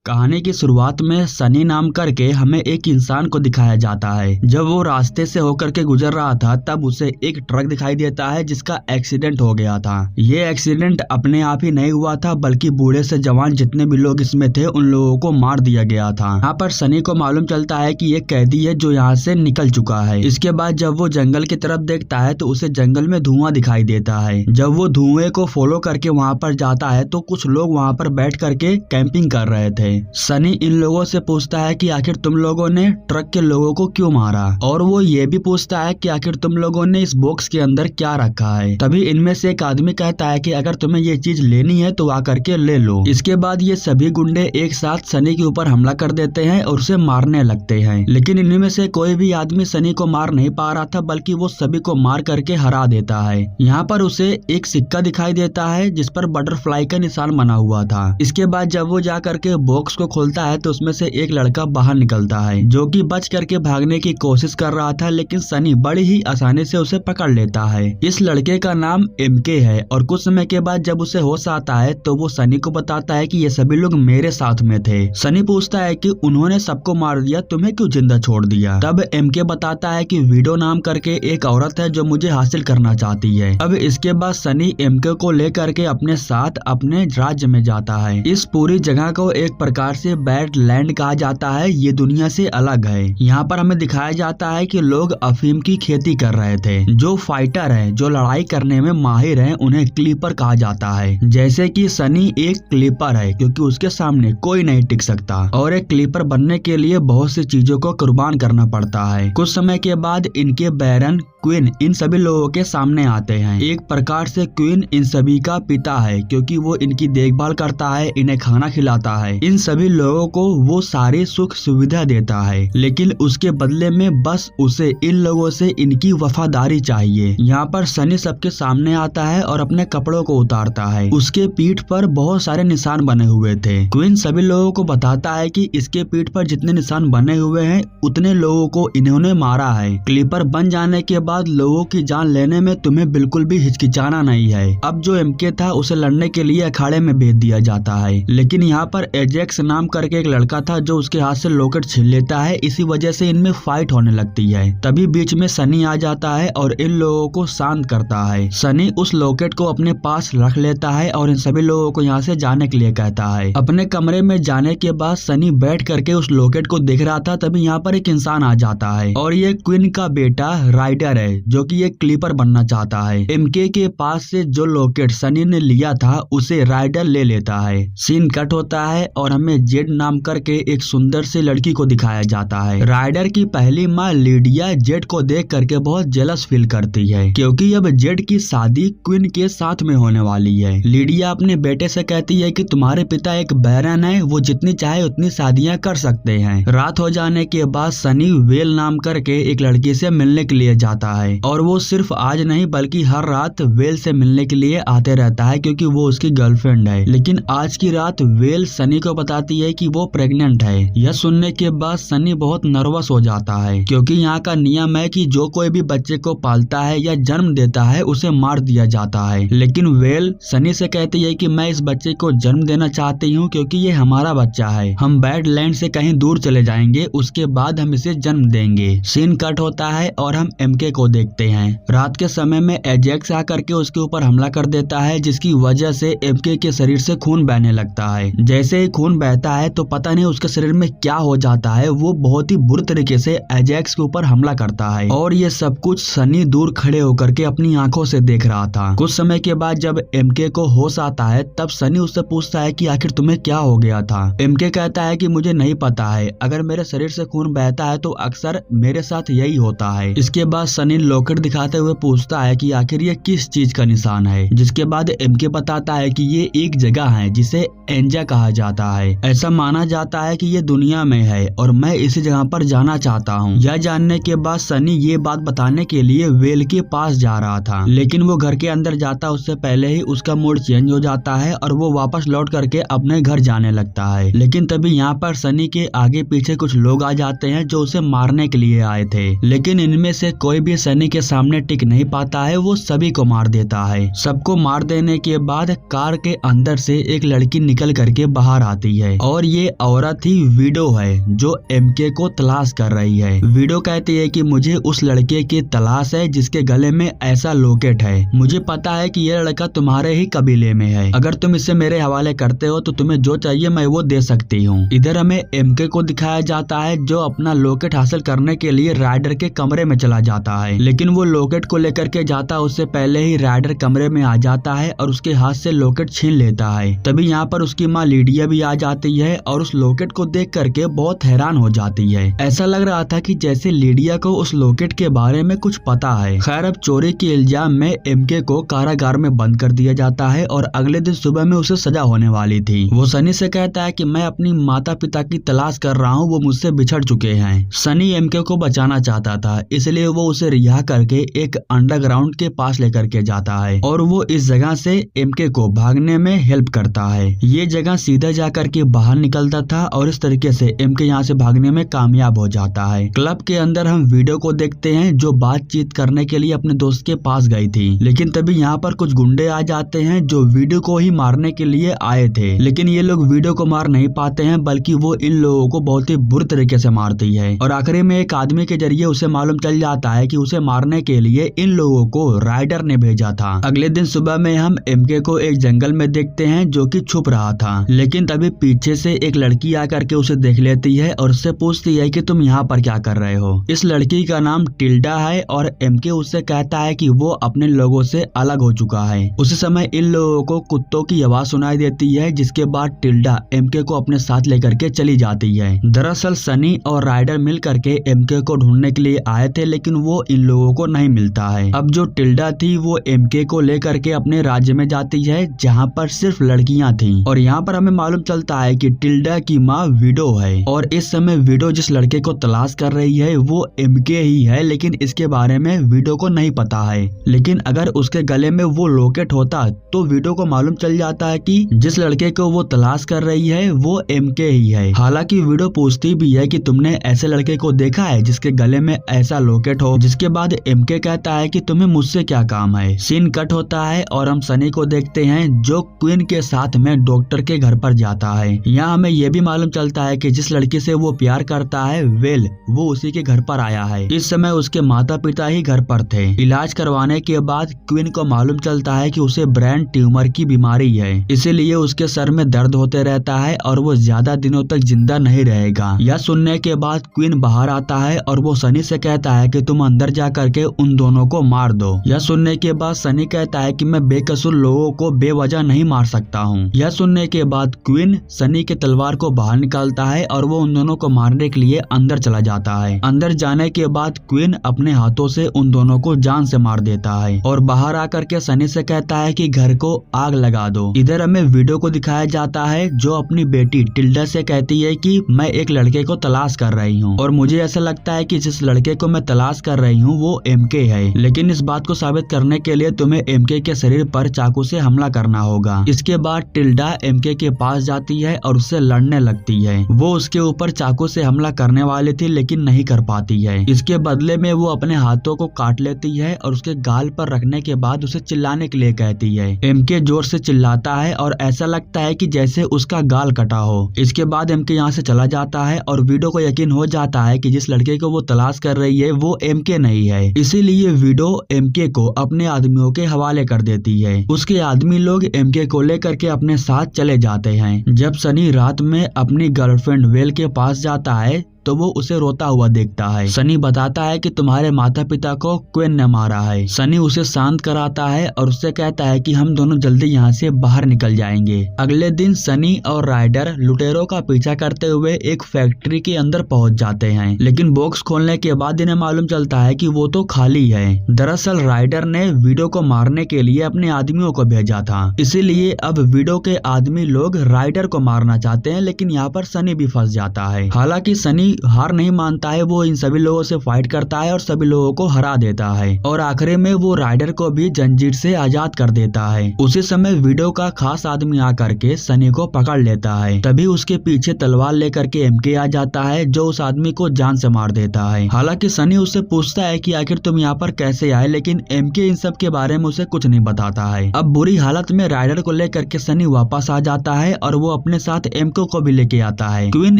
कहानी की शुरुआत में सनी नाम करके हमें एक इंसान को दिखाया जाता है। जब वो रास्ते से होकर के गुजर रहा था तब उसे एक ट्रक दिखाई देता है जिसका एक्सीडेंट हो गया था। ये एक्सीडेंट अपने आप ही नहीं हुआ था बल्कि बूढ़े से जवान जितने भी लोग इसमें थे उन लोगों को मार दिया गया था। यहाँ पर सनी को मालूम चलता है कि ये कैदी है जो यहाँ से निकल चुका है। इसके बाद जब वो जंगल की तरफ देखता है तो उसे जंगल में धुआं दिखाई देता है। जब वो धुएं को फॉलो करके वहाँ पर जाता है तो कुछ लोग वहाँ पर बैठ करके कैंपिंग कर रहे थे। सनी इन लोगों से पूछता है कि आखिर तुम लोगों ने ट्रक के लोगों को क्यों मारा, और वो ये भी पूछता है कि आखिर तुम लोगों ने इस बॉक्स के अंदर क्या रखा है। तभी इनमें से एक आदमी कहता है कि अगर तुम्हें ये चीज लेनी है तो आकर के ले लो। इसके बाद ये सभी गुंडे एक साथ सनी के ऊपर हमला कर देते हैं और उसे मारने लगते हैं, लेकिन इनमें से कोई भी आदमी सनी को मार नहीं पा रहा था बल्कि वो सभी को मार करके हरा देता है। यहाँ पर उसे एक सिक्का दिखाई देता है जिस पर बटरफ्लाई का निशान बना हुआ था। इसके बाद जब वो जा करके बॉक्स को खोलता है तो उसमें से एक लड़का बाहर निकलता है जो कि बच करके भागने की कोशिश कर रहा था, लेकिन सनी बड़ी ही आसानी से उसे पकड़ लेता है। इस लड़के का नाम एमके है और कुछ समय के बाद जब उसे होश आता है तो वो सनी को बताता है कि ये सभी लोग मेरे साथ में थे। सनी पूछता है कि उन्होंने सबको मार दिया, तुम्हें क्यों जिंदा छोड़ दिया। तब एमके बताता है कि वीडो नाम करके एक औरत है जो मुझे हासिल करना चाहती है। अब इसके बाद सनी एमके को लेकर के अपने साथ अपने राज्य में जाता है। इस पूरी जगह को एक प्रकार से बैड लैंड कहा जाता है। ये दुनिया से अलग है। यहाँ पर हमें दिखाया जाता है कि लोग अफीम की खेती कर रहे थे। जो फाइटर है, जो लड़ाई करने में माहिर है, उन्हें क्लीपर कहा जाता है। जैसे कि सनी एक क्लीपर है क्योंकि उसके सामने कोई नहीं टिक सकता और एक क्लीपर बनने के लिए बहुत सी चीजों को कुर्बान करना पड़ता है। कुछ समय के बाद इनके बैरन क्वीन इन सभी लोगों के सामने आते हैं। एक प्रकार से क्वीन इन सभी का पिता है क्योंकि वो इनकी देखभाल करता है, इन्हें खाना खिलाता है, इन सभी लोगों को वो सारी सुख सुविधा देता है, लेकिन उसके बदले में बस उसे इन लोगों से इनकी वफादारी चाहिए। यहाँ पर सनी सबके सामने आता है और अपने कपड़ों को उतारता है। उसके पीठ पर बहुत सारे निशान बने हुए थे। क्वीन सभी लोगों को बताता है कि इसके पीठ पर जितने निशान बने हुए हैं उतने लोगों को इन्होंने मारा है। क्लीपर बन जाने के बाद लोगों की जान लेने में तुम्हें बिल्कुल भी हिचकिचाना नहीं है। अब जो एमके था उसे लड़ने के लिए अखाड़े में भेज दिया जाता है, लेकिन यहाँ पर एजेक्स नाम करके एक लड़का था जो उसके हाथ से लॉकेट छीन लेता है। इसी वजह से इनमें फाइट होने लगती है। तभी बीच में सनी आ जाता है और इन लोगों को शांत करता है। सनी उस लॉकेट को अपने पास रख लेता है और इन सभी लोगों को यहाँ से जाने के लिए कहता है। अपने कमरे में जाने के बाद सनी बैठ करके उस लॉकेट को देख रहा था, तभी यहाँ पर एक इंसान आ जाता है और ये क्वीन का बेटा राइडर है जो कि ये क्लीपर बनना चाहता है। एमके के पास से जो लॉकेट सनी ने लिया था उसे राइडर ले लेता है। सीन कट होता है और हमें जेड नाम करके एक सुंदर सी लड़की को दिखाया जाता है। राइडर की पहली माँ लीडिया जेड को देख करके बहुत जेलस फील करती है क्योंकि अब जेड की शादी क्वीन के साथ में होने वाली है। लीडिया अपने बेटे से कहती है कि तुम्हारे पिता एक बैरन है, वो जितनी चाहे उतनी शादियां कर सकते हैं। रात हो जाने के बाद सनी वेल नाम करके एक लड़की से मिलने के लिए जाता है और वो सिर्फ आज नहीं बल्कि हर रात वेल से मिलने के लिए आते रहता है क्योंकि वो उसकी गर्लफ्रेंड है। लेकिन आज की रात वेल सनी को बताती है कि वो प्रेग्नेंट है। यह सुनने के बाद सनी बहुत नर्वस हो जाता है क्योंकि यहाँ का नियम है कि जो कोई भी बच्चे को पालता है या जन्म देता है उसे मार दिया जाता है। लेकिन वेल सनी से कहती है कि मैं इस बच्चे को जन्म देना चाहती हूँ क्योंकि ये हमारा बच्चा है। हम बैड लैंड से कहीं दूर चले जाएंगे, उसके बाद हम इसे जन्म देंगे। सीन कट होता है और हम एमके को देखते हैं। रात के समय में एजेक्स आकर के उसके ऊपर हमला कर देता है जिसकी वजह से एमके के शरीर से खून बहने लगता है। जैसे ही खून बहता है तो पता नहीं उसके शरीर में क्या हो जाता है, वो बहुत ही बुरी तरीके से एजेक्स के ऊपर हमला करता है और ये सब कुछ सनी दूर खड़े होकर के अपनी आंखों से देख रहा था। कुछ समय के बाद जब एमके को होश आता है तब सनी उससे पूछता है कि आखिर तुम्हें क्या हो गया था। एमके कहता है कि मुझे नहीं पता है, अगर मेरे शरीर से खून बहता है तो अक्सर मेरे साथ यही होता है। इसके बाद सनी लॉकेट दिखाते हुए पूछता है कि आखिर ये किस चीज का निशान है, जिसके बाद एमके बताता है कि ये एक जगह है जिसे एंजा कहा जाता है। ऐसा माना जाता है कि ये दुनिया में है और मैं इसी जगह पर जाना चाहता हूँ। यह जानने के बाद सनी ये बात बताने के लिए वेल के पास जा रहा था, लेकिन वो घर के अंदर जाता उससे पहले ही उसका मूड चेंज हो जाता है और वो वापस लौट करके अपने घर जाने लगता है। लेकिन तभी यहाँ पर सनी के आगे पीछे कुछ लोग आ जाते हैं जो उसे मारने के लिए आए थे, लेकिन इनमें से कोई भी सनी के सामने टिक नहीं पाता है, वो सभी को मार देता है। सबको मार देने के बाद कार के अंदर से एक लड़की निकल करके बाहर आती जाती है और ये औरत ही वीडो है जो एमके को तलाश कर रही है। वीडो कहती है कि मुझे उस लड़के की तलाश है जिसके गले में ऐसा लॉकेट है। मुझे पता है कि ये लड़का तुम्हारे ही कबीले में है। अगर तुम इसे मेरे हवाले करते हो तो तुम्हें जो चाहिए मैं वो दे सकती हूँ। इधर हमें एमके को दिखाया जाता है जो अपना लॉकेट हासिल करने के लिए राइडर के कमरे में चला जाता है, लेकिन वो लॉकेट को लेकर के जाता उससे पहले ही राइडर कमरे में आ जाता है और उसके हाथ से लॉकेट छीन लेता है। तभी यहाँ पर उसकी माँ लीडिया भी आ जाती है और उस लॉकेट को देख करके बहुत हैरान हो जाती है। ऐसा लग रहा था कि जैसे लीडिया को उस लॉकेट के बारे में कुछ पता है। खैर अब चोरी के इल्जाम में एमके को कारागार में बंद कर दिया जाता है और अगले दिन सुबह में उसे सजा होने वाली थी। वो सनी से कहता है कि मैं अपनी माता पिता की तलाश कर रहा हूँ, वो मुझसे बिछड़ चुके हैं। सनी एमके को बचाना चाहता था, इसलिए वो उसे रिहा करके एक अंडरग्राउंड के पास लेकर के जाता है और वो इस जगह से एमके को भागने में हेल्प करता है। ये जगह सीधा जाकर के बाहर निकलता था और इस तरीके से एमके यहाँ से भागने में कामयाब हो जाता है। क्लब के अंदर हम वीडियो को देखते हैं जो बातचीत करने के लिए अपने दोस्त के पास गई थी, लेकिन तभी यहाँ पर कुछ गुंडे आ जाते हैं जो वीडियो को ही मारने के लिए आए थे, लेकिन ये लोग वीडियो को मार नहीं पाते हैं बल्कि वो इन लोगों को बहुत ही बुरी तरीके से मारती है और आखिरी में एक आदमी के जरिए उसे मालूम चल जाता है कि उसे मारने के लिए इन लोगों को राइडर ने भेजा था। अगले दिन सुबह में हम एमके को एक जंगल में देखते हैं जो कि छुप रहा था, लेकिन तभी पीछे से एक लड़की आकर के उसे देख लेती है और उससे पूछती है कि तुम यहाँ पर क्या कर रहे हो। इस लड़की का नाम टिल्डा है और एमके उससे कहता है कि वो अपने लोगों से अलग हो चुका है। उसी समय इन लोगों को कुत्तों की आवाज सुनाई देती है, जिसके बाद टिल्डा एमके को अपने साथ लेकर के चली जाती है। दरअसल सनी और राइडर मिल करके एमके को ढूंढने के लिए आए थे, लेकिन वो इन लोगों को नहीं मिलता है। अब जो टिल्डा थी वो एमके को लेकर के अपने राज्य में जाती है जहाँ पर सिर्फ लड़कियां थी और यहाँ पर हमें मालूम चलता है कि टिल्डा की माँ विडो है और इस समय विडो जिस लड़के को तलाश कर रही है वो एमके ही है, लेकिन इसके बारे में विडो को नहीं पता है। लेकिन अगर उसके गले में वो लॉकेट होता तो विडो को मालूम चल जाता है कि जिस लड़के को वो तलाश कर रही है वो एमके ही है। हालांकि विडो पूछती भी है कि तुमने ऐसे लड़के को देखा है जिसके गले में ऐसा लॉकेट हो, जिसके बाद एमके कहता है कि तुम्हें मुझसे क्या काम है। सीन कट होता है और हम सनी को देखते हैं जो क्वीन के साथ में डॉक्टर के घर पर जाता है। यहाँ हमें यह भी मालूम चलता है कि जिस लड़की से वो प्यार करता है वेल वो उसी के घर पर आया है। इस समय उसके माता पिता ही घर पर थे। इलाज करवाने के बाद क्वीन को मालूम चलता है कि उसे ब्रेन ट्यूमर की बीमारी है, इसीलिए उसके सर में दर्द होते रहता है और वो ज्यादा दिनों तक जिंदा नहीं रहेगा। यह सुनने के बाद क्वीन बाहर आता है और वो सनी से कहता है कि तुम अंदर जा करके उन दोनों को मार दो। यह सुनने के बाद सनी कहता है कि मैं बेकसूर लोगों को बेवजह नहीं मार सकता हूँ। यह सुनने के बाद क्वीन सनी के तलवार को बाहर निकालता है और वो उन दोनों को मारने के लिए अंदर चला जाता है। अंदर जाने के बाद क्वीन अपने हाथों से उन दोनों को जान से मार देता है और बाहर आकर के सनी से कहता है कि घर को आग लगा दो। इधर हमें वीडियो को दिखाया जाता है जो अपनी बेटी टिल्डा से कहती है कि मैं एक लड़के को तलाश कर रही हूँ और मुझे ऐसा लगता है कि जिस लड़के को मैं तलाश कर रही हूँ वो एमके है, लेकिन इस बात को साबित करने के लिए तुम्हें एमके के शरीर पर चाकू से हमला करना होगा। इसके बाद टिल्डा एमके के पास जाती है और उससे लड़ने लगती है। वो उसके ऊपर चाकू से हमला करने वाली थी लेकिन नहीं कर पाती है। इसके बदले में वो अपने हाथों को काट लेती है और उसके गाल पर रखने के बाद उसे चिल्लाने के लिए कहती है। एमके जोर से चिल्लाता है और ऐसा लगता है कि जैसे उसका गाल कटा हो। इसके बाद एमके यहाँ से चला जाता है और विडो को यकीन हो जाता है कि जिस लड़के को वो तलाश कर रही है वो एमके नहीं है, इसीलिए विडो एमके को अपने आदमियों के हवाले कर देती है। उसके आदमी लोग एमके को लेकर के अपने साथ चले जाते हैं। जब सनी रात में अपनी गर्लफ्रेंड वेल के पास जाता है तो वो उसे रोता हुआ देखता है। सनी बताता है कि तुम्हारे माता पिता को क्वीन ने मारा है। सनी उसे शांत कराता है और उससे कहता है कि हम दोनों जल्दी यहाँ से बाहर निकल जाएंगे। अगले दिन सनी और राइडर लुटेरों का पीछा करते हुए एक फैक्ट्री के अंदर पहुँच जाते हैं, लेकिन बॉक्स खोलने के बाद इन्हें मालूम चलता है कि वो तो खाली है। दरअसल राइडर ने विडो को मारने के लिए अपने आदमियों को भेजा था, इसीलिए अब विडो के आदमी लोग राइडर को मारना चाहते हैं, लेकिन यहाँ पर सनी भी फंस जाता है। हालांकि सनी सनी हार नहीं मानता है, वो इन सभी लोगों से फाइट करता है और सभी लोगों को हरा देता है और आखिरी में वो राइडर को भी जंजीर से आजाद कर देता है। उसी समय वीडियो का खास आदमी आकर के सनी को पकड़ लेता है। तभी उसके पीछे तलवार लेकर के एमके आ जाता है जो उस आदमी को जान से मार देता है। हालांकि सनी उससे पूछता है कि आखिर तुम यहाँ पर कैसे आए, लेकिन एमके इन सब के बारे में उसे कुछ नहीं बताता है। अब बुरी हालत में राइडर को लेकर के सनी वापस आ जाता है और वो अपने साथ एमके को भी लेके आता है। क्वीन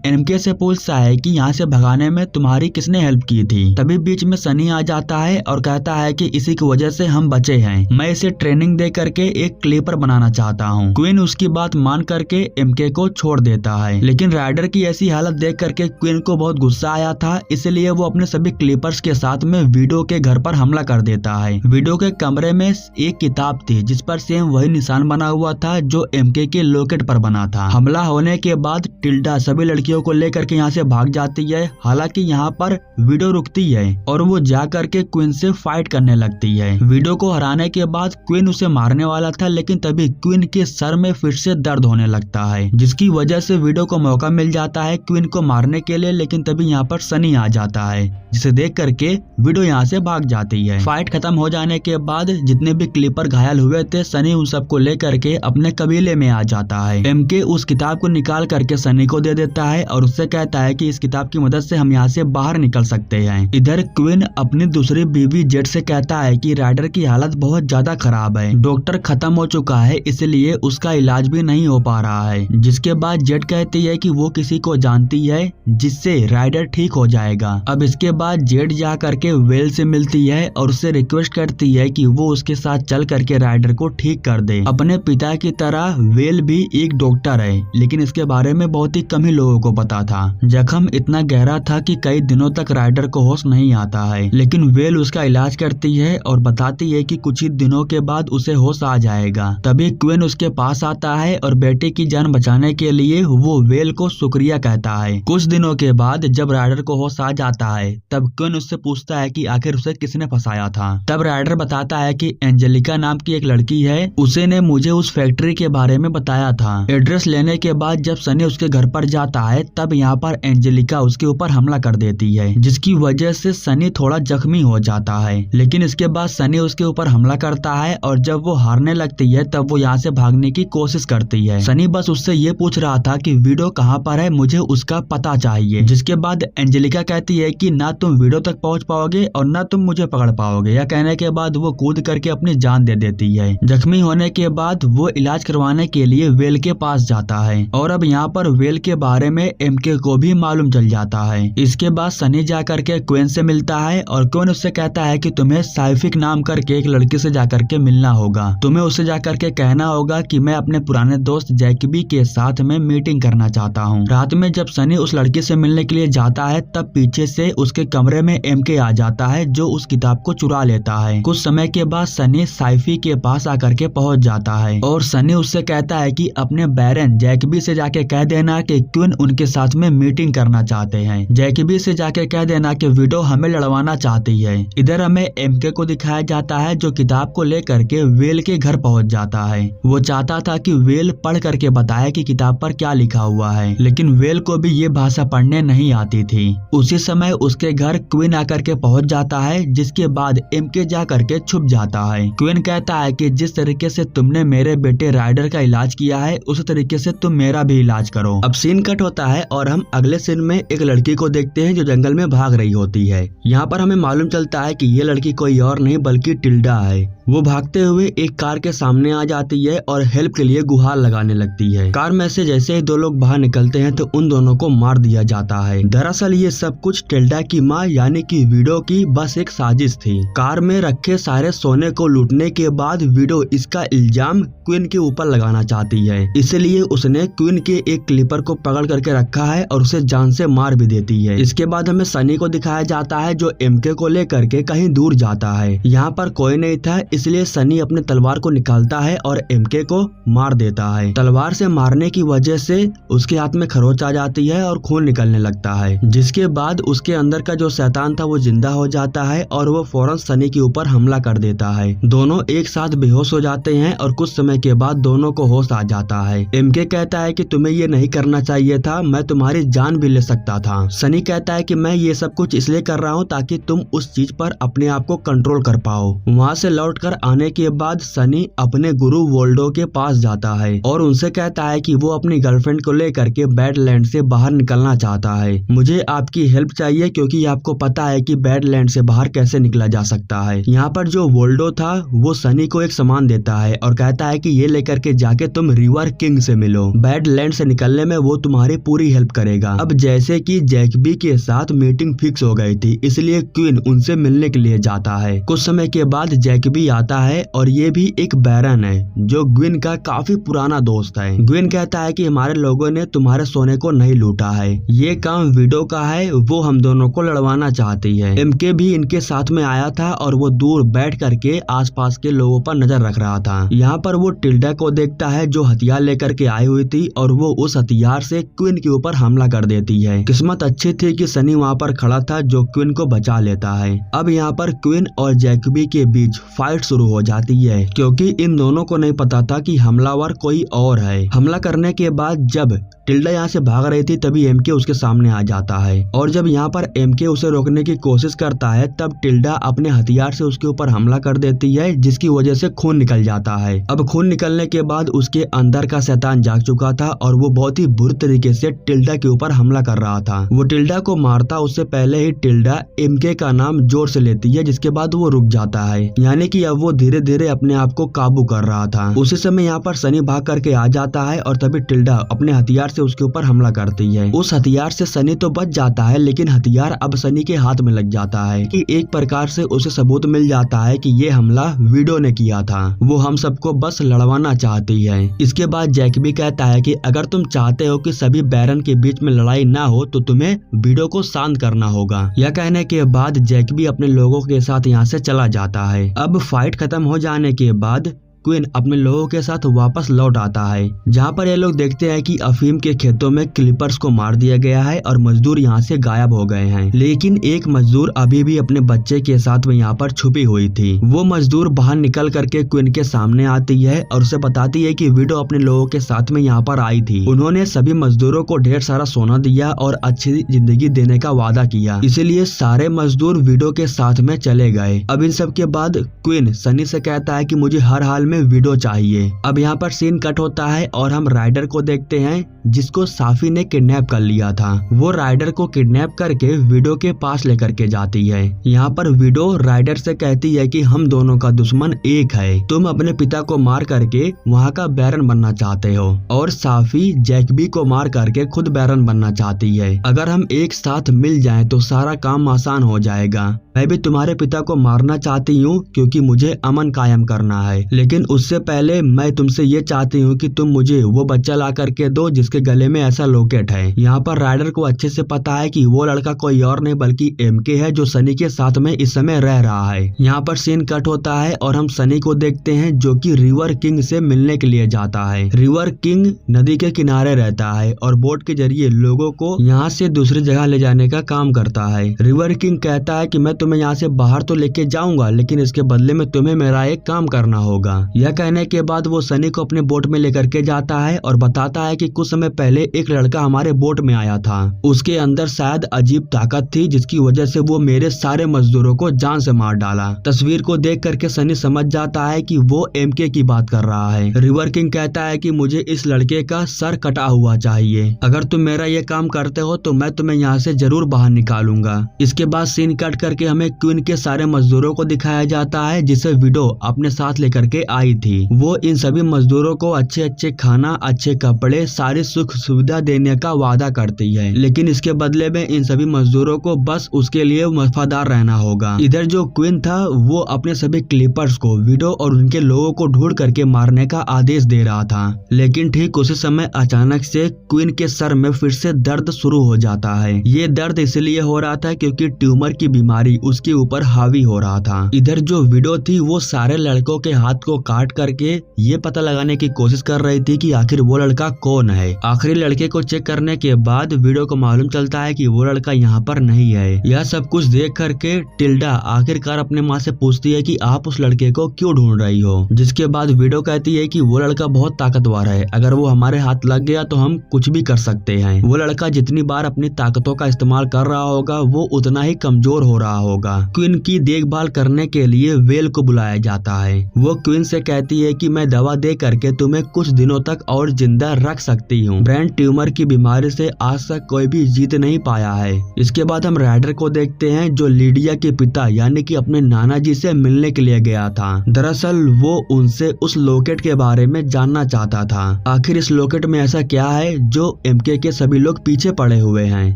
एमके से पूछता है कि यहाँ से भगाने में तुम्हारी किसने हेल्प की थी। तभी बीच में सनी आ जाता है और कहता है कि इसी की वजह से हम बचे हैं, मैं इसे ट्रेनिंग दे करके एक क्लीपर बनाना चाहता हूँ। क्वीन उसकी बात मान करके एमके को छोड़ देता है, लेकिन राइडर की ऐसी हालत देख करके क्वीन को बहुत गुस्सा आया था, इसलिए वो अपने सभी क्लीपर्स के साथ में वीडो के घर पर हमला कर देता है। वीडो के कमरे में एक किताब थी जिस पर सेम वही निशान बना हुआ था जो एमके के लॉकेट पर बना था। हमला होने के बाद टिल्डा सभी लड़कियों को लेकर के यहाँ से भाग जाती है। हालांकि यहाँ पर वीडो रुकती है और वो जा करके क्वीन से फाइट करने लगती है। वीडो को हराने के बाद क्वीन उसे मारने वाला था, लेकिन तभी क्वीन के सर में फिर से दर्द होने लगता है, जिसकी वजह से वीडो को मौका मिल जाता है क्वीन को मारने के लिए। लेकिन तभी यहाँ पर सनी आ जाता है, जिसे देख करके वीडो यहाँ से भाग जाती है। फाइट खत्म हो जाने के बाद जितने भी क्लीपर घायल हुए थे, सनी उन सबको लेकर के अपने कबीले में आ जाता है। एमके उस किताब को निकाल करके सनी को दे देता है और उससे कहता है कि इस किताब की मदद से हम यहाँ से बाहर निकल सकते हैं। इधर क्वीन अपनी दूसरी बीवी जेड से कहता है कि राइडर की हालत बहुत ज्यादा खराब है, डॉक्टर खत्म हो चुका है, इसलिए उसका इलाज भी नहीं हो पा रहा है। जिसके बाद जेड कहती है कि वो किसी को जानती है जिससे राइडर ठीक हो जाएगा। अब इसके बाद जेड जा करके वेल से मिलती है और उससे रिक्वेस्ट करती है कि वो उसके साथ चल करके राइडर को ठीक कर दे। अपने पिता की तरह वेल भी एक डॉक्टर है, लेकिन इसके बारे में बहुत ही कम ही लोगों को पता था। जख्म इतना गहरा था कि कई दिनों तक राइडर को होश नहीं आता है, लेकिन वेल उसका इलाज करती है और बताती है कि कुछ ही दिनों के बाद उसे होश आ जाएगा। तभी क्वीन उसके पास आता है और बेटे की जान बचाने के लिए वो वेल को शुक्रिया कहता है। कुछ दिनों के बाद जब राइडर को होश आ जाता है, तब क्वीन उससे पूछता है कि आखिर उसे किसने फंसाया था। तब राइडर बताता है कि एंजेलिका नाम की एक लड़की है, उसे ने मुझे उस फैक्ट्री के बारे में बताया था। एड्रेस लेने के बाद जब सनी उसके घर पर जाता है, तब यहाँ पर एंजेलिका उसके ऊपर हमला कर देती है, जिसकी वजह से सनी थोड़ा जख्मी हो जाता है। लेकिन इसके बाद सनी उसके ऊपर हमला करता है और जब वो हारने लगती है तब वो यहाँ से भागने की कोशिश करती है। सनी बस उससे ये पूछ रहा था कि वीडियो कहाँ पर है, मुझे उसका पता चाहिए। जिसके बाद एंजेलिका कहती है कि ना तुम वीडियो तक पहुँच पाओगे और ना तुम मुझे पकड़ पाओगे। यह कहने के बाद वो कूद करके अपनी जान दे देती है। जख्मी होने के बाद वो इलाज करवाने के लिए वेल के पास जाता है और अब यहाँ पर वेल के बारे में एमके को भी मालूम चल जाता है। इसके बाद सनी जा करके क्वीन से मिलता है और क्वीन उससे कहता है कि तुम्हें साइफिक नाम करके एक लड़की से जाकर के मिलना होगा, तुम्हें उससे जाकर के कहना होगा कि मैं अपने पुराने दोस्त जैकबी के साथ में मीटिंग करना चाहता हूँ। रात में जब सनी उस लड़की से मिलने के लिए जाता है, तब पीछे से उसके कमरे में एमके आ जाता है जो उस किताब को चुरा लेता है। कुछ समय के बाद सनी साइफी के पास आकर के पहुंच जाता है और सनी उससे कहता है कि अपने बैरन जैकबी से जाके कह देना कि क्वीन उनके साथ में मीटिंग करना चाहते हैं। जैकबी से जाके कह देना कि वीडो हमें लड़वाना चाहती है। इधर हमें एमके को दिखाया जाता है जो किताब को लेकर के वेल के घर पहुंच जाता है। वो चाहता था कि वेल पढ़ करके बताए कि किताब पर क्या लिखा हुआ है, लेकिन वेल को भी ये भाषा पढ़ने नहीं आती थी। उसी समय उसके घर क्वीन आकर के पहुंच जाता है, जिसके बाद एमके जा करके छुप जाता है। क्वीन कहता है कि जिस तरीके से तुमने मेरे बेटे राइडर का इलाज किया है, उस तरीके से तुम मेरा भी इलाज करो। अब सीन कट होता है और हम अगले सीन में एक लड़की को देखते हैं जो जंगल में भाग रही होती है। यहाँ पर हमें मालूम चलता है कि ये लड़की कोई और नहीं बल्कि टिल्डा है। वो भागते हुए एक कार के सामने आ जाती है और हेल्प के लिए गुहार लगाने लगती है। कार में से जैसे ही दो लोग बाहर निकलते हैं तो उन दोनों को मार दिया जाता है। दरअसल ये सब कुछ टिल्डा की माँ यानी कि वीडो की बस एक साजिश थी। कार में रखे सारे सोने को लूटने के बाद वीडो इसका इल्जाम क्वीन के ऊपर लगाना चाहती है, इसलिए उसने क्वीन के एक क्लीपर को पकड़ करके रखा है और उसे जान से मार भी देती है। इसके बाद हमें सनी को दिखाया जाता है जो एमके को लेकर के कहीं दूर जाता है। यहाँ पर कोई नहीं था, इसलिए सनी अपने तलवार को निकालता है और एमके को मार देता है। तलवार से मारने की वजह से उसके हाथ में खरोच आ जाती है और खून निकलने लगता है, जिसके बाद उसके अंदर का जो शैतान था वो जिंदा हो जाता है और वो फौरन सनी के ऊपर हमला कर देता है। दोनों एक साथ बेहोश हो जाते हैं और कुछ समय के बाद दोनों को होश आ जाता है। एमके कहता है कि तुम्हें ये नहीं करना चाहिए था, मैं तुम्हारी जान भी ले सकता था। सनी कहता है कि मैं ये सब कुछ इसलिए कर रहा हूँ ताकि तुम उस चीज पर अपने आप को कंट्रोल कर पाओ। वहाँ से लौटकर आने के बाद सनी अपने गुरु वोल्डो के पास जाता है और उनसे कहता है कि वो अपनी गर्लफ्रेंड को लेकर के बैडलैंड से बाहर निकलना चाहता है। मुझे आपकी हेल्प चाहिए क्योंकि आपको पता है कि बैडलैंड से बाहर कैसे निकला जा सकता है। यहाँ पर जो वोल्डो था वो सनी को एक सामान देता है और कहता है कि ये लेकर के जाके तुम रिवर किंग से मिलो। बैडलैंड से निकलने में वो तुम्हारी पूरी हेल्प करेगा। अब जैसे कि जैकबी के साथ मीटिंग फिक्स हो गई थी इसलिए क्वीन उनसे मिलने के लिए जाता है। कुछ समय के बाद जैकबी आता है और ये भी एक बैरन है जो ग्विन का काफी पुराना दोस्त है। ग्विन कहता है कि हमारे लोगों ने तुम्हारे सोने को नहीं लूटा है, ये काम विडो का है, वो हम दोनों को लड़वाना चाहती है। एमके भी इनके साथ में आया था और वो दूर बैठ करके आसपास के लोगों पर नजर रख रहा था। यहाँ पर वो टिल्डा को देखता है जो हथियार लेकर के आई हुई थी और वो उस हथियार से क्वीन के ऊपर हमला कर देती है। किस्मत अच्छी थी कि सनी वहाँ पर खड़ा था जो क्वीन को बचा लेता है। अब यहाँ पर क्वीन और जैकबी के बीच फाइट शुरू हो जाती है क्योंकि इन दोनों को नहीं पता था कि हमलावर कोई और है। हमला करने के बाद जब टिल्डा यहाँ से भाग रही थी तभी एमके उसके सामने आ जाता है और जब यहाँ पर एमके उसे रोकने की कोशिश करता है तब टिल्डा अपने हथियार से उसके ऊपर हमला कर देती है जिसकी वजह से खून निकल जाता है। अब खून निकलने के बाद उसके अंदर का शैतान जाग चुका था और वो बहुत ही बुरी तरीके से टिल्डा के ऊपर हमला कर रहा था। वो टिल्डा को मारता उससे पहले ही टिल्डा एमके का नाम जोर से लेती है जिसके बाद वो रुक जाता है, यानी कि अब वो धीरे धीरे अपने आप को काबू कर रहा था। उसी समय यहाँ पर सनी भाग करके आ जाता है और तभी टिल्डा अपने हथियार से उसके ऊपर हमला करती है। उस हथियार से सनी तो बच जाता है लेकिन हथियार अब सनी के हाथ में लग जाता है कि एक प्रकार से उसे सबूत मिल जाता है कि ये हमला विडो ने किया था, वो हम सबको बस लड़वाना चाहती है। इसके बाद जैकबी कहता है कि अगर तुम चाहते हो कि सभी बैरन के बीच में लड़ाई ना हो तो तुम्हें विडो को शांत करना होगा। यह कहने के बाद जैकबी अपने लोगों के साथ यहाँ से चला जाता है। अब फाइट खत्म हो जाने के बाद क्वीन अपने लोगों के साथ वापस लौट आता है जहाँ पर ये लोग देखते हैं कि अफीम के खेतों में क्लिपर्स को मार दिया गया है और मजदूर यहाँ से गायब हो गए हैं, लेकिन एक मजदूर अभी भी अपने बच्चे के साथ में यहाँ पर छुपी हुई थी। वो मजदूर बाहर निकल करके क्वीन के सामने आती है और उसे बताती है कि विडो अपने लोगों के साथ में यहाँ पर आई थी। उन्होंने सभी मजदूरों को ढेर सारा सोना दिया और अच्छी जिंदगी देने का वादा किया, इसीलिए सारे मजदूर विडो के साथ में चले गए। अब इन सब के बाद क्वीन सनी से कहता है कि मुझे हर हाल में विडो चाहिए। अब यहाँ पर सीन कट होता है और हम राइडर को देखते हैं जिसको साफी ने किडनैप कर लिया था। वो राइडर को किडनैप करके विडो के पास लेकर के जाती है। यहाँ पर विडो राइडर से कहती है कि हम दोनों का दुश्मन एक है, तुम अपने पिता को मार करके वहाँ का बैरन बनना चाहते हो और साफी जैकबी को मार करके खुद बैरन बनना चाहती है। अगर हम एक साथ मिल जाएं तो सारा काम आसान हो जाएगा। मैं भी तुम्हारे पिता को मारना चाहती हूँ क्योंकि मुझे अमन कायम करना है, लेकिन उससे पहले मैं तुमसे ये चाहती हूँ कि तुम मुझे वो बच्चा ला करके दो जिसके गले में ऐसा लॉकेट है। यहाँ पर राइडर को अच्छे से पता है कि वो लड़का कोई और नहीं बल्कि एमके है जो सनी के साथ में इस समय रह रहा है। यहाँ पर सीन कट होता है और हम सनी को देखते हैं जो कि रिवर किंग से मिलने के लिए जाता है। रिवर किंग नदी के किनारे रहता है और बोट के जरिए लोगों को यहाँ से दूसरी जगह ले जाने का काम करता है। रिवर किंग कहता है कि मैं तुम्हें यहाँ से बाहर तो लेके जाऊंगा लेकिन इसके बदले में तुम्हें मेरा एक काम करना होगा। यह कहने के बाद वो सनी को अपने बोट में लेकर के जाता है और बताता है कि कुछ समय पहले एक लड़का हमारे बोट में आया था, उसके अंदर शायद अजीब ताकत थी जिसकी वजह से वो मेरे सारे मजदूरों को जान से मार डाला। तस्वीर को देख करके सनी समझ जाता है कि वो एमके की बात कर रहा है। रिवर किंग कहता है कि मुझे इस लड़के का सर कटा हुआ चाहिए, अगर तुम मेरा ये काम करते हो तो मैं तुम्हें यहाँ से जरूर बाहर निकालूंगा। इसके बाद सीन कट करके हमें क्वीन के सारे मजदूरों को दिखाया जाता है जिसे विडो अपने साथ लेकर के आई थी। वो इन सभी मजदूरों को अच्छे अच्छे खाना, अच्छे कपड़े, सारी सुख सुविधा देने का वादा करती है, लेकिन इसके बदले में इन सभी मजदूरों को बस उसके लिए वफादार रहना होगा। इधर जो क्वीन था वो अपने सभी क्लिपर्स को विडो और उनके लोगों को ढूंढ करके मारने का आदेश दे रहा था, लेकिन ठीक उसी समय अचानक से क्वीन के सर में फिर से दर्द शुरू हो जाता है। ये दर्द इसलिए हो रहा था क्योंकि ट्यूमर की बीमारी उसके ऊपर हावी हो रहा था। इधर जो विडो थी वो सारे लड़कों के हाथ को काट करके ये पता लगाने की कोशिश कर रही थी कि आखिर वो लड़का कौन है। आखिरी लड़के को चेक करने के बाद वीडियो को मालूम चलता है कि वो लड़का यहाँ पर नहीं है। यह सब कुछ देख करके टिल्डा आखिरकार अपने माँ से पूछती है कि आप उस लड़के को क्यों ढूंढ रही हो, जिसके बाद वीडियो कहती है कि वो लड़का बहुत ताकतवर है, अगर वो हमारे हाथ लग गया तो हम कुछ भी कर सकते हैं। वो लड़का जितनी बार अपनी ताकतों का इस्तेमाल कर रहा होगा वो उतना ही कमजोर हो रहा होगा। क्वीन की देखभाल करने के लिए वेल को बुलाया जाता है। वो क्वीन से कहती है कि मैं दवा दे करके तुम्हें कुछ दिनों तक और जिंदा रख सकती हूँ। ब्रेन ट्यूमर की बीमारी से आज तक कोई भी जीत नहीं पाया है। इसके बाद हम राइडर को देखते हैं जो लीडिया के पिता यानी कि अपने नाना जी से मिलने के लिए गया था। दरअसल वो उनसे उस लॉकेट के बारे में जानना चाहता था। आखिर इस लॉकेट में ऐसा क्या है जो एमके के सभी लोग पीछे पड़े हुए हैं।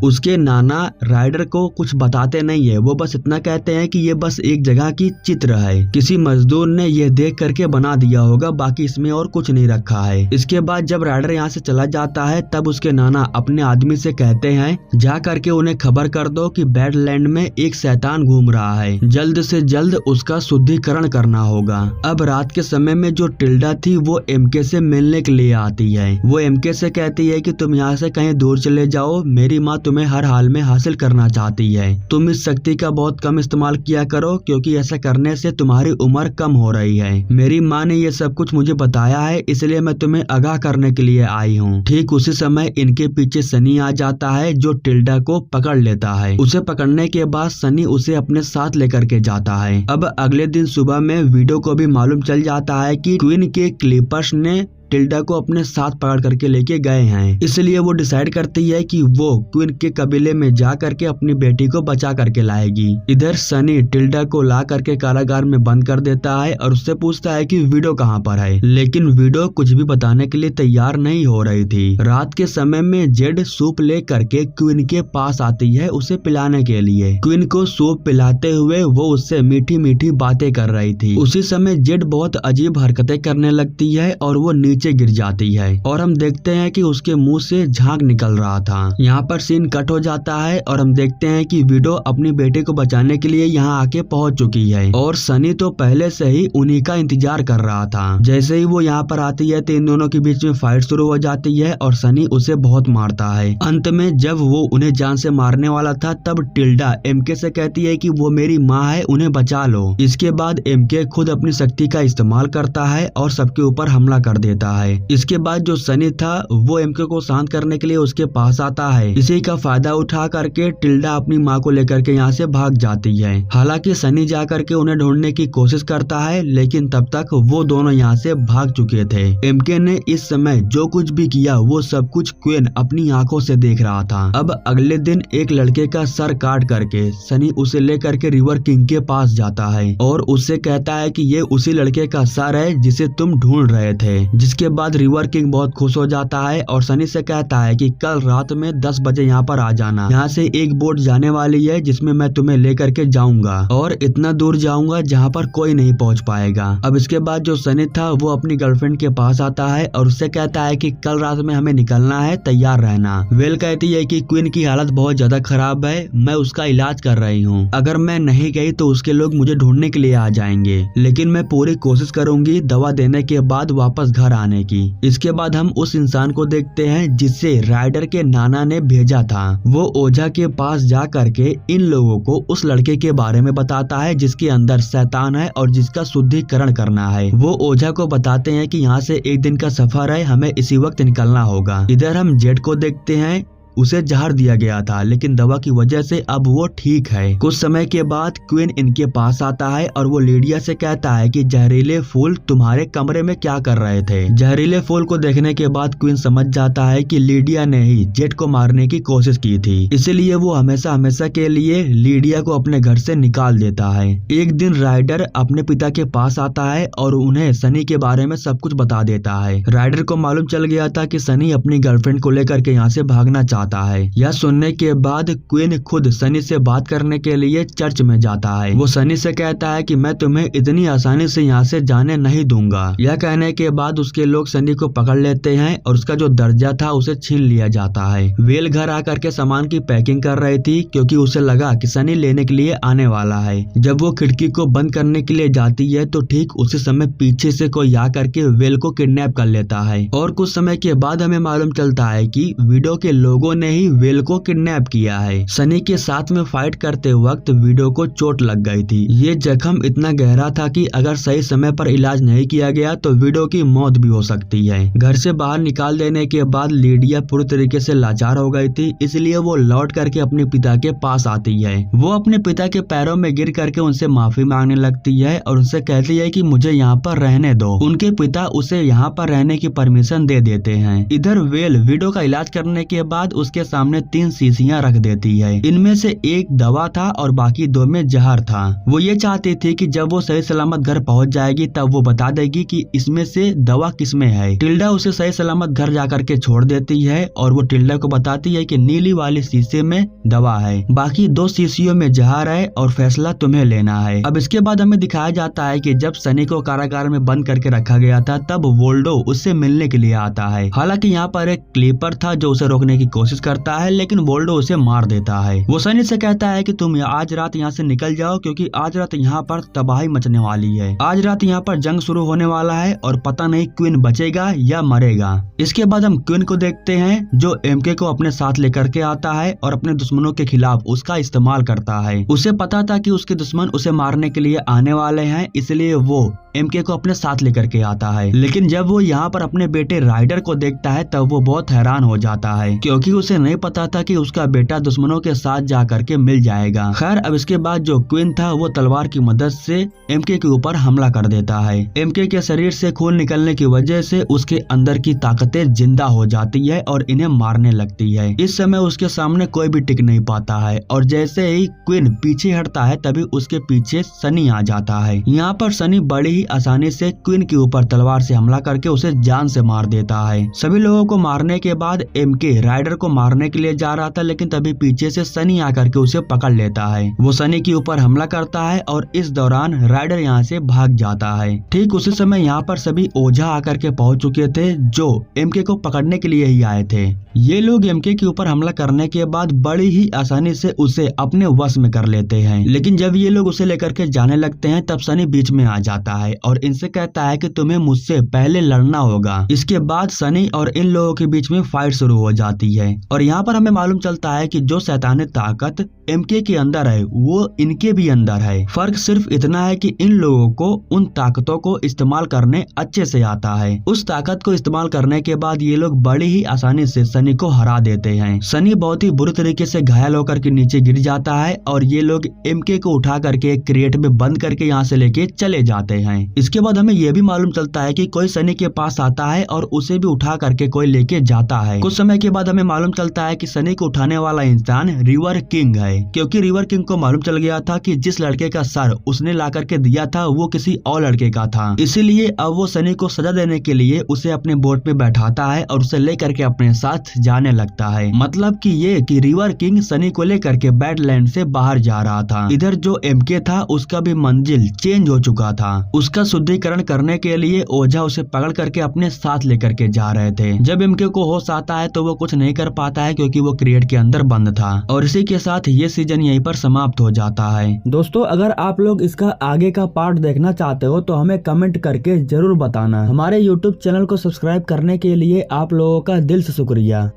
उसके नाना राइडर को कुछ बताते नहीं है, वो बस इतना कहते हैं कि ये बस एक जगह की चित्र है, किसी मजदूर ने यह देख करके बना दिया होगा, बाकी इसमें और कुछ नहीं रखा है। इसके बाद जब राइडर यहाँ से चला जाता है तब उसके नाना अपने आदमी से कहते हैं जा करके उन्हें खबर कर दो कि बैडलैंड में एक शैतान घूम रहा है, जल्द से जल्द उसका शुद्धिकरण करना होगा। अब रात के समय में जो टिल्डा थी वो एमके से मिलने के लिए आती है। वो एमके से कहती है कि तुम यहाँ से कहीं दूर चले जाओ, मेरी माँ तुम्हें हर हाल में हासिल करना चाहती है। तुम इस शक्ति का बहुत कम इस्तेमाल किया करो क्योंकि ऐसा करने से तुम्हारी उम्र कम हो रही है। मेरी माँ ने ये सब कुछ मुझे बताया है, इसलिए मैं तुम्हें आगाह करने के लिए आई हूँ। ठीक उसी समय इनके पीछे सनी आ जाता है जो टिल्डा को पकड़ लेता है। उसे पकड़ने के बाद सनी उसे अपने साथ लेकर के जाता है। अब अगले दिन सुबह में वीडियो को भी मालूम चल जाता है कि क्वीन के क्लिपर्स ने टिल्डा को अपने साथ पकड़ करके लेके गए हैं, इसलिए वो डिसाइड करती है कि वो क्वीन के कबीले में जा करके अपनी बेटी को बचा करके लाएगी। इधर सनी टिल्डा को ला करके कारागार में बंद कर देता है और उससे पूछता है कि वीडियो कहाँ पर है, लेकिन वीडियो कुछ भी बताने के लिए तैयार नहीं हो रही थी। रात के समय में जेड सूप ले करके क्वीन के पास आती है उसे पिलाने के लिए। क्वीन को सूप पिलाते हुए वो उससे मीठी मीठी बातें कर रही थी। उसी समय जेड बहुत अजीब हरकतें करने लगती है और वो नीचे गिर जाती है और हम देखते हैं कि उसके मुंह से झाग निकल रहा था। यहाँ पर सीन कट हो जाता है और हम देखते हैं कि वीडियो अपनी बेटे को बचाने के लिए यहाँ आके पहुँच चुकी है और सनी तो पहले से ही उन्हीं का इंतजार कर रहा था। जैसे ही वो यहाँ पर आती है तो इन दोनों के बीच में फाइट शुरू हो जाती है और सनी उसे बहुत मारता है। अंत में जब वो उन्हें जान से मारने वाला था तब टिल्डा एमके से कहती है कि वो मेरी माँ है, उन्हें बचा लो। इसके बाद एमके खुद अपनी शक्ति का इस्तेमाल करता है और सबके ऊपर हमला कर देता है। इसके बाद जो सनी था वो एमके को शांत करने के लिए उसके पास आता है। इसी का फायदा उठा करके टिल्डा अपनी माँ को लेकर के यहाँ से भाग जाती है। हालांकि सनी जा करके उन्हें ढूंढने की कोशिश करता है लेकिन तब तक वो दोनों यहाँ से भाग चुके थे। एमके ने इस समय जो कुछ भी किया वो सब कुछ क्वीन अपनी आंखों से देख रहा था। अब अगले दिन एक लड़के का सर काट करके सनी उसे लेकर के रिवर किंग के पास जाता है और उससे कहता है कि ये उसी लड़के का सर है जिसे तुम ढूंढ रहे थे। जिसके बाद रिवर किंग बहुत खुश हो जाता है और सनी से कहता है कि कल रात में 10 बजे यहाँ पर आ जाना। यहाँ से एक बोट जाने वाली है जिसमें मैं तुम्हें लेकर के जाऊंगा और इतना दूर जाऊंगा जहाँ पर कोई नहीं पहुँच पाएगा। अब इसके बाद जो सनी था वो अपनी गर्लफ्रेंड के पास आता है और उससे कहता है कि कल रात में हमें निकलना है, तैयार रहना। वेल कहती है कि क्वीन की हालत बहुत ज्यादा खराब है, मैं उसका इलाज कर रही हूँ, अगर मैं नहीं गई तो उसके लोग मुझे ढूंढने के लिए आ जाएंगे, लेकिन मैं पूरी कोशिश करूंगी दवा देने के बाद वापस घर आने की। इसके बाद हम उस इंसान को देखते हैं जिसे राइडर के नाना ने भेजा था। वो ओझा के पास जा करके इन लोगों को उस लड़के के बारे में बताता है जिसके अंदर शैतान है और जिसका शुद्धिकरण करना है। वो ओझा को बताते हैं कि यहाँ से एक दिन का सफर है, हमें इसी वक्त निकलना होगा। इधर हम जेड को देखते हैं, उसे जहर दिया गया था लेकिन दवा की वजह से अब वो ठीक है। कुछ समय के बाद क्वीन इनके पास आता है और वो लीडिया से कहता है कि जहरीले फूल तुम्हारे कमरे में क्या कर रहे थे। जहरीले फूल को देखने के बाद क्वीन समझ जाता है कि लीडिया ने ही जेड को मारने की कोशिश की थी, इसलिए वो हमेशा हमेशा के लिए लीडिया को अपने घर से निकाल देता है। एक दिन राइडर अपने पिता के पास आता है और उन्हें सनी के बारे में सब कुछ बता देता है। राइडर को मालूम चल गया था कि सनी अपनी गर्लफ्रेंड को लेकर के यहाँ से भागना चाहता जाता है। यह सुनने के बाद क्वीन खुद सनी से बात करने के लिए चर्च में जाता है। वो सनी से कहता है कि मैं तुम्हें इतनी आसानी से यहाँ से जाने नहीं दूंगा। यह कहने के बाद उसके लोग सनी को पकड़ लेते हैं और उसका जो दर्जा था उसे छीन लिया जाता है। वेल घर आकर के सामान की पैकिंग कर रही थी क्योंकि उसे लगा कि सनी लेने के लिए आने वाला है। जब वो खिड़की को बंद करने के लिए जाती है तो ठीक उसी समय पीछे से कोई आकर के वेल को किडनैप कर लेता है और कुछ समय के बाद हमें मालूम चलता है कि विडो के लोगों ने ही वेल को किडनैप किया है। सनी के साथ में फाइट करते वक्त विडो को चोट लग गई थी। ये जख्म इतना गहरा था कि अगर सही समय पर इलाज नहीं किया गया तो विडो की मौत भी हो सकती है। घर से बाहर निकाल देने के बाद लीडिया पूरी तरीके से लाचार हो गई थी, इसलिए वो लौट करके अपने पिता के पास आती है। वो अपने पिता के पैरों में गिर करके उनसे माफी मांगने लगती है और उनसे कहती है कि मुझे यहाँ पर रहने दो। उनके पिता उसे यहाँ पर रहने की परमिशन दे देते हैं। इधर वेल विडो का इलाज करने के बाद उसके सामने 3 शीशियां रख देती है। इनमें से एक दवा था और बाकी 2 में जहर था। वो ये चाहती थी कि जब वो सही सलामत घर पहुंच जाएगी तब वो बता देगी कि इसमें से दवा किसमें है। टिल्डा उसे सही सलामत घर जाकर के छोड़ देती है और वो टिल्डा को बताती है कि नीली वाली शीशे में दवा है, बाकी 2 शीशियों में जहर है और फैसला तुम्हें लेना है। अब इसके बाद हमें दिखाया जाता है कि जब सनी को कारागार में बंद करके रखा गया था तब वोल्डो उससे मिलने के लिए आता है। हालांकि यहाँ पर एक क्लीपर था जो उसे रोकने की कोशिश करता है, लेकिन वोल्डो उसे मार देता है। वो सनी से कहता है कि तुम आज रात यहाँ से निकल जाओ क्योंकि आज रात यहाँ पर तबाही मचने वाली है। आज रात यहाँ पर जंग शुरू होने वाला है और पता नहीं क्वीन बचेगा या मरेगा। इसके बाद हम क्वीन को देखते हैं जो एमके को अपने साथ लेकर के आता है और अपने दुश्मनों के खिलाफ उसका इस्तेमाल करता है। उसे पता था कि उसके दुश्मन उसे मारने के लिए आने वाले हैं, इसलिए वो एमके को अपने साथ लेकर के आता है। लेकिन जब वो यहाँ पर अपने बेटे राइडर को देखता है तब वो बहुत हैरान हो जाता है क्योंकि उसे नहीं पता था कि उसका बेटा दुश्मनों के साथ जा करके मिल जाएगा। खैर अब इसके बाद जो क्वीन था वो तलवार की मदद से एमके के ऊपर हमला कर देता है। एमके के शरीर से खून निकलने की वजह से उसके अंदर की ताकतें जिंदा हो जाती है और इन्हें मारने लगती है। इस समय उसके सामने कोई भी टिक नहीं पाता है और जैसे ही क्वीन पीछे हटता है तभी उसके पीछे सनी आ जाता है। यहाँ पर सनी बड़ी ही आसानी से क्वीन के ऊपर तलवार से हमला करके उसे जान से मार देता है। सभी लोगों को मारने के बाद एमके राइडर को मारने के लिए जा रहा था, लेकिन तभी पीछे से सनी आकर के उसे पकड़ लेता है। वो सनी के ऊपर हमला करता है और इस दौरान राइडर यहाँ से भाग जाता है। ठीक उसी समय यहाँ पर सभी ओझा आकर के पहुंच चुके थे जो एमके को पकड़ने के लिए ही आए थे। ये लोग एमके के ऊपर हमला करने के बाद बड़ी ही आसानी से उसे अपने वश में कर लेते हैं। लेकिन जब ये लोग उसे लेकर के जाने लगते हैं तब सनी बीच में आ जाता है और इनसे कहता है कि तुम्हें मुझसे पहले लड़ना होगा। इसके बाद सनी और इन लोगों के बीच में फाइट शुरू हो जाती है और यहाँ पर हमें मालूम चलता है कि जो शैतानी ताकत एमके के अंदर है वो इनके भी अंदर है। फर्क सिर्फ इतना है कि इन लोगों को उन ताकतों को इस्तेमाल करने अच्छे से आता है। उस ताकत को इस्तेमाल करने के बाद ये लोग बड़ी ही आसानी से सनी को हरा देते हैं। सनी बहुत ही बुरी तरीके से घायल होकर के नीचे गिर जाता है और ये लोग एमके को उठा करके एक क्रेट में बंद करके यहाँ से लेके चले जाते हैं। इसके बाद हमें यह भी मालूम चलता है कि कोई सनी के पास आता है और उसे भी उठा करके कोई लेके जाता है। कुछ समय के बाद हमें मालूम चलता है कि सनी को उठाने वाला इंसान रिवर किंग है, क्योंकि रिवर किंग को मालूम चल गया था कि जिस लड़के का सर उसने ला करके दिया था वो किसी और लड़के का था। इसीलिए अब वो सनी को सजा देने के लिए उसे अपने बोट पे बैठाता है और उसे लेकर के अपने साथ जाने लगता है। मतलब कि ये कि रिवर किंग सनी को लेकर के बैडलैंड से बाहर जा रहा था। इधर जो एमके था उसका भी मंजिल चेंज हो चुका था। उसका शुद्धिकरण करने के लिए ओझा उसे पकड़ करके अपने साथ लेकर के जा रहे थे। जब एमके को होश आता है तो वो कुछ नहीं कर पाता है क्योंकि वो क्रिएट के अंदर बंद था। और इसी के साथ ये सीजन यहीं पर समाप्त हो जाता है। दोस्तों अगर आप लोग इसका आगे का पार्ट देखना चाहते हो तो हमें कमेंट करके जरूर बताना। हमारे YouTube चैनल को सब्सक्राइब करने के लिए आप लोगों का दिल से शुक्रिया।